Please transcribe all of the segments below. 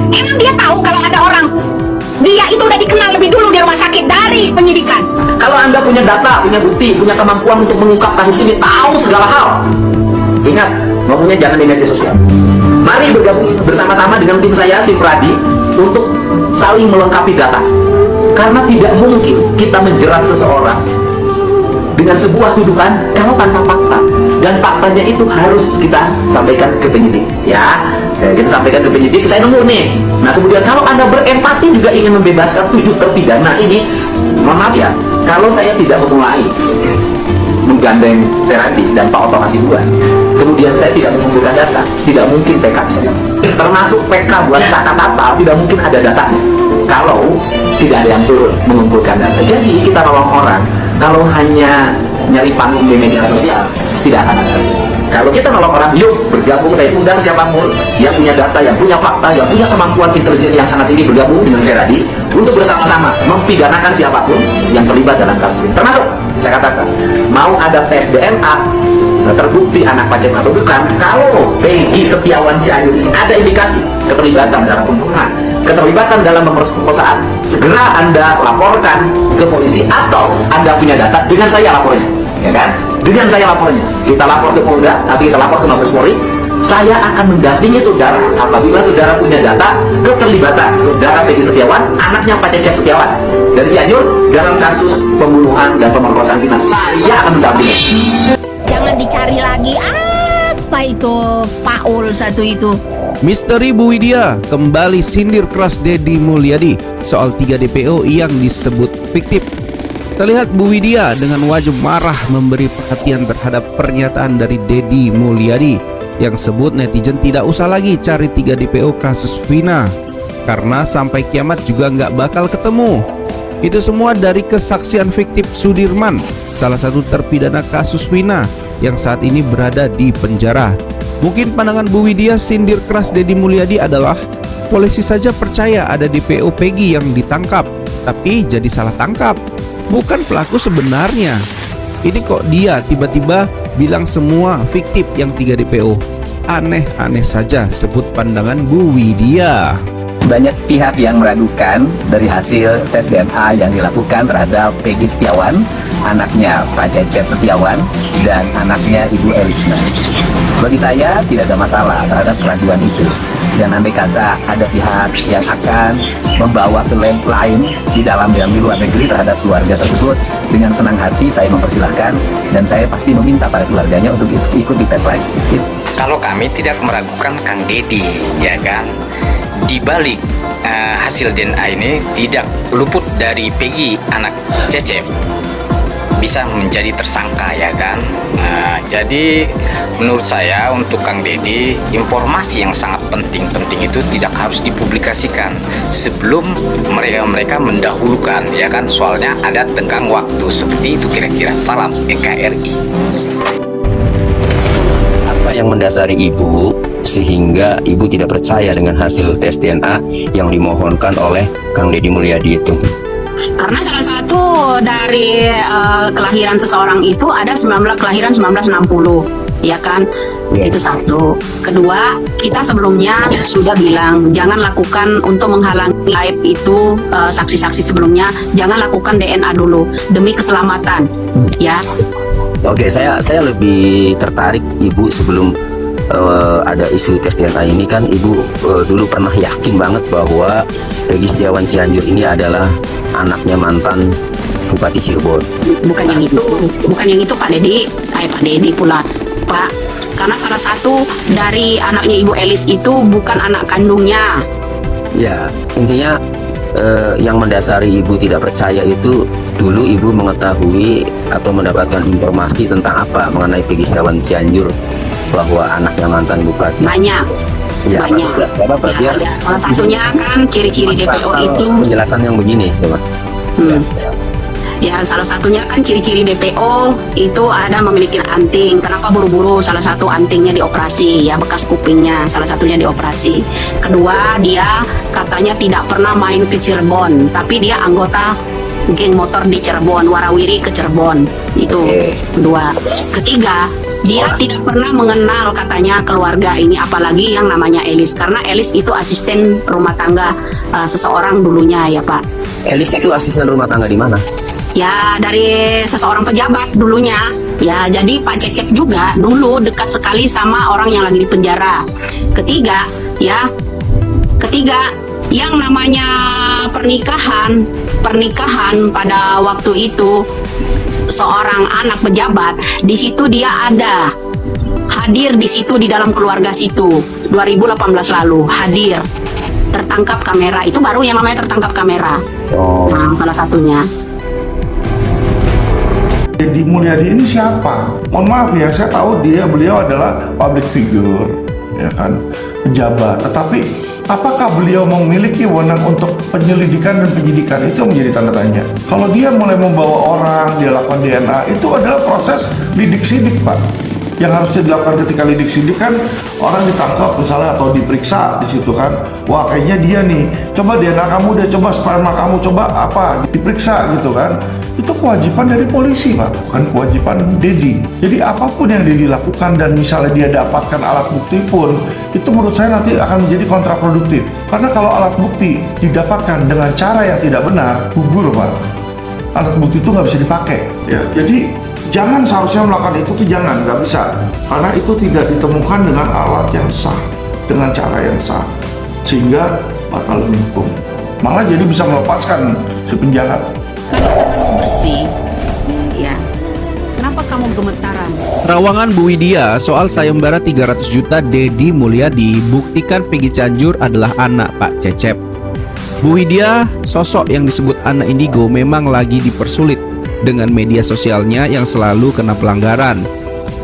Emang dia tahu kalau ada orang, dia itu udah dikenal lebih dulu di rumah sakit dari penyidikan. Kalau Anda punya data, punya bukti, punya kemampuan untuk mengungkap kasus ini, tahu segala hal, ingat, ngomongnya jangan di media sosial. Mari bergabung bersama-sama dengan tim saya, tim Pradi, untuk saling melengkapi data. Karena tidak mungkin kita menjerat seseorang dengan sebuah tuduhan kalau tanpa fakta. Dan faktanya itu harus kita sampaikan ke penyidik, ya. Kita sampaikan ke penyidik, saya nunggu nih. Nah, kemudian kalau Anda berempati juga ingin membebaskan 7 terpidana ini, mohon maaf ya, kalau saya tidak memulai menggandeng Teradi dan Pak Oto Hasibuan, kemudian saya tidak mengumpulkan data, tidak mungkin PK bisa. Termasuk PK buat kata-kata, tidak mungkin ada datanya kalau tidak ada yang turun mengumpulkan data. Jadi kita nolong orang kalau hanya nyari panggung di media sosial, tidak akan ada. Kalau kita nolong orang, yuk bergabung, saya undang siapapun yang punya data, yang punya fakta, yang punya kemampuan intelijen yang sangat tinggi, bergabung dengan Feradi untuk bersama-sama mempidanakan siapapun yang terlibat dalam kasus ini. Termasuk, saya katakan, mau ada tes DNA, terbukti anak Pacem atau bukan, kalau Peggy Setiawan Cianjur ini ada indikasi keterlibatan dalam pembunuhan, keterlibatan dalam pemerkosaan, segera Anda laporkan ke polisi atau Anda punya data, dengan saya lapornya, ya kan? Dengan saya lapornya, kita lapor ke Polda atau kita lapor ke Mabes Polri. Saya akan mendampingi saudara apabila saudara punya data keterlibatan saudara Peggy Setiawan, anaknya Pak Cecep Setiawan dari Cianjur dalam kasus pembunuhan dan pemerkosaan Vina. Saya akan mendampingi. Jangan dicari lagi apa itu Paul satu itu. Misteri Bu Widya kembali sindir keras Deddy Mulyadi soal 3 DPO yang disebut fiktif. Terlihat Bu Widya dengan wajah marah memberi perhatian terhadap pernyataan dari Deddy Mulyadi yang sebut netizen tidak usah lagi cari 3 DPO kasus Vina karena sampai kiamat juga nggak bakal ketemu. Itu semua dari kesaksian fiktif Sudirman, salah satu terpidana kasus Vina yang saat ini berada di penjara. Mungkin pandangan Bu Widya sindir keras Deddy Mulyadi adalah polisi saja percaya ada DPO Peggy yang ditangkap, tapi jadi salah tangkap, bukan pelaku sebenarnya. Ini kok dia tiba-tiba bilang semua fiktif yang 3 DPO. Aneh-aneh saja, sebut pandangan Bu Widya. Banyak pihak yang meragukan dari hasil tes DNA yang dilakukan terhadap Peggy Setiawan, anaknya Pak Cecep Setiawan, dan anaknya Ibu Elisna. Bagi saya tidak ada masalah terhadap keraguan itu. Dan andai kata ada pihak yang akan membawa ke lab lain di dalam dan di luar negeri terhadap keluarga tersebut, dengan senang hati saya mempersilahkan, dan saya pasti meminta pada keluarganya untuk ikut di tes lagi. Kalau kami tidak meragukan Kang Deddy, ya kan, di balik hasil DNA ini tidak luput dari Peggy anak Cecep bisa menjadi tersangka, ya kan. Jadi menurut saya untuk Kang Deddy, informasi yang sangat penting itu tidak harus dipublikasikan sebelum mereka mendahulukan, ya kan, soalnya ada tenggang waktu seperti itu kira-kira. Salam NKRI. Apa yang mendasari Ibu sehingga Ibu tidak percaya dengan hasil tes DNA yang dimohonkan oleh Kang Deddy Mulyadi itu? Karena salah satu dari kelahiran seseorang itu ada kelahiran 1960, ya kan? Itu satu. Kedua, kita sebelumnya sudah bilang jangan lakukan untuk menghalangi live itu, saksi-saksi sebelumnya jangan lakukan DNA dulu demi keselamatan, ya. Oke, saya lebih tertarik Ibu sebelum ada isu tes DNA ini kan Ibu dulu pernah yakin banget bahwa Peggy Setiawan Cianjur ini adalah anaknya mantan Bupati Cirebon. Bukan yang itu Pak Deddy, Pak Deddy pula Pak. Karena salah satu dari anaknya Ibu Elis itu bukan anak kandungnya. Ya, intinya yang mendasari Ibu tidak percaya itu dulu Ibu mengetahui atau mendapatkan informasi tentang apa mengenai Peggy Setiawan Cianjur, bahwa anaknya mantan bupati. Banyak. Ya, Banyak. Ya. Salah satunya kan ciri-ciri DPO itu. Penjelasan yang begini, coba. Ya, salah satunya kan ciri-ciri DPO itu ada memiliki anting. Kenapa buru-buru? Salah satu antingnya dioperasi, ya, bekas kupingnya salah satunya dioperasi. Kedua, dia katanya tidak pernah main ke Cirebon, tapi dia anggota geng motor di Cirebon, warawiri ke Cirebon. Itu kedua. Ketiga, Dia tidak pernah mengenal katanya keluarga ini, apalagi yang namanya Elis, karena Elis itu asisten rumah tangga seseorang dulunya ya Pak. Elis itu asisten rumah tangga di mana? Ya dari seseorang pejabat dulunya. Ya jadi Pak Cecep juga dulu dekat sekali sama orang yang lagi di penjara. Ketiga yang namanya pernikahan pada waktu itu seorang anak pejabat, di situ dia ada hadir di situ di dalam keluarga situ 2018 lalu hadir, tertangkap kamera, itu baru yang namanya tertangkap kamera. Nah, salah satunya. Deddy Mulyadi ini siapa? Mohon maaf ya, saya tahu beliau adalah public figure, ya kan, pejabat. Tetapi apakah beliau memiliki wewenang untuk penyelidikan dan penyidikan? Itu menjadi tanda tanya. Kalau dia mulai membawa orang, dia lakukan DNA, itu adalah proses lidik-sidik, Pak. Yang harusnya dilakukan ketika lidik-sidik kan orang ditangkap misalnya atau diperiksa di situ kan. Wah, kayaknya dia nih. Coba DNA kamu, dia coba sperma kamu, coba apa, diperiksa gitu kan. Itu kewajiban dari polisi, Pak, bukan kewajiban Deddy. Jadi apapun yang Deddy lakukan dan misalnya dia dapatkan alat bukti pun, itu menurut saya nanti akan menjadi kontraproduktif. Karena kalau alat bukti didapatkan dengan cara yang tidak benar, gugur, Pak. Alat bukti itu nggak bisa dipakai. Ya, jadi jangan seharusnya melakukan itu tuh jangan, nggak bisa. Karena itu tidak ditemukan dengan alat yang sah, dengan cara yang sah. Sehingga batal demi hukum. Malah jadi bisa melepaskan si penjahat. Bersih, ya. Kenapa kamu gemetaran? Terawangan Bu Widya soal sayembara 300 juta Deddy Mulyadi, buktikan Peggy Cianjur adalah anak Pak Cecep. Bu Widya, sosok yang disebut anak indigo, memang lagi dipersulit dengan media sosialnya yang selalu kena pelanggaran.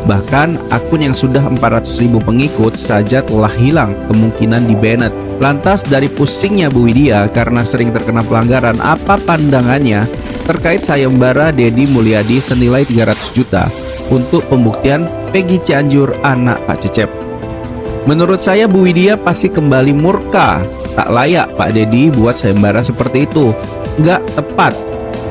Bahkan akun yang sudah 400.000 pengikut saja telah hilang, kemungkinan di-banned. Lantas dari pusingnya Bu Widya karena sering terkena pelanggaran, apa pandangannya terkait sayembara Deddy Mulyadi senilai 300 juta untuk pembuktian Peggy Cianjur anak Pak Cecep? Menurut saya Bu Widya pasti kembali murka. Tak layak Pak Deddy buat sayembara seperti itu. Nggak tepat.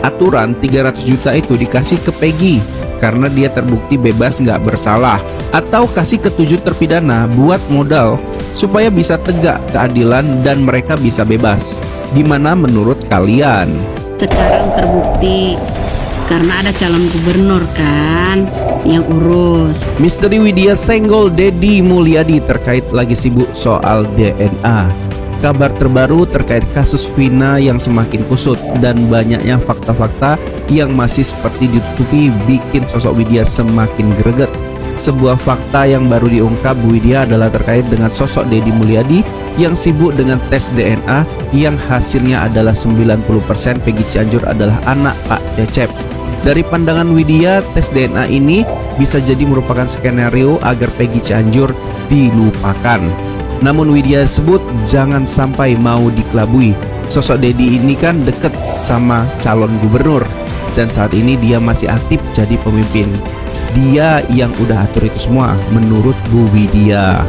Aturan 300 juta itu dikasih ke Peggy karena dia terbukti bebas nggak bersalah, atau kasih ke 7 terpidana buat modal supaya bisa tegak keadilan dan mereka bisa bebas. Gimana menurut kalian? Sekarang terbukti karena ada calon gubernur kan yang urus. Misteri Widya senggol Deddy Mulyadi terkait lagi sibuk soal DNA. Kabar terbaru terkait kasus Vina yang semakin kusut dan banyaknya fakta-fakta yang masih seperti ditutupi bikin sosok Widya semakin greget. Sebuah fakta yang baru diungkap Bu Widya adalah terkait dengan sosok Deddy Mulyadi yang sibuk dengan tes DNA yang hasilnya adalah 90% Peggy Cianjur adalah anak Pak Cecep. Dari pandangan Widya, tes DNA ini bisa jadi merupakan skenario agar Peggy Cianjur dilupakan. Namun Widya sebut jangan sampai mau dikelabui. Sosok Deddy ini kan deket sama calon gubernur dan saat ini dia masih aktif jadi pemimpin. Dia yang udah atur itu semua menurut Bu Widya.